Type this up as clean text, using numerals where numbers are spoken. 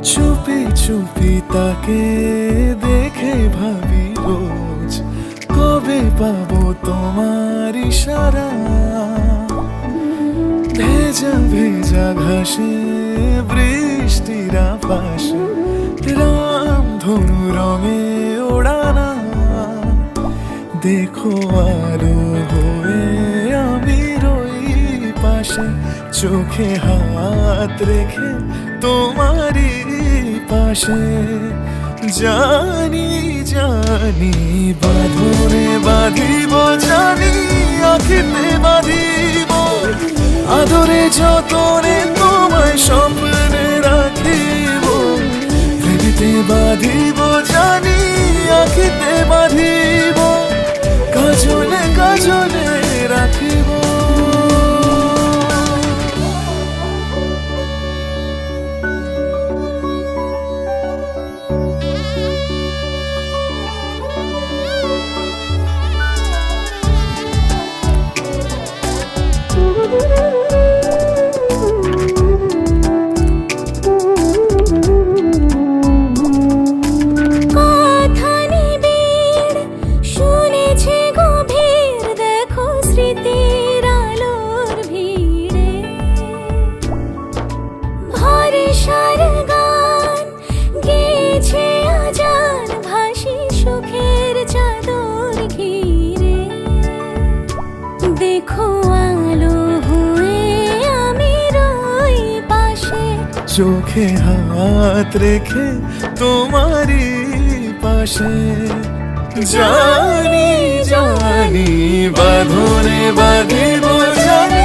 চুপি চুপি তাকে দেখে ভাবি রোজ, কবে পাবো তোমার ইশারা। ভেজা ভেজা ঘাসে বৃষ্টির আভাসে রামধনু রঙে ওড়ানা। দেখো আলো হয়ে আমি রই পাশে, চোখে হাত রেখে তোমারই পাশে। জানি জানি বাঁধনে বাঁধিব, জানি আঁখিতে বাঁধিব, আদরে যতনে তোমায় স্বপ্নে রাখিব। প্রেমেতে বাঁধিব, জানি আঁখিতে বাঁধিব, কাজলে কাজলে রাখিব। চোখে হাত রেখে তোমারই পাশে। জানি জানি বাঁধনে বাঁধিব, জানি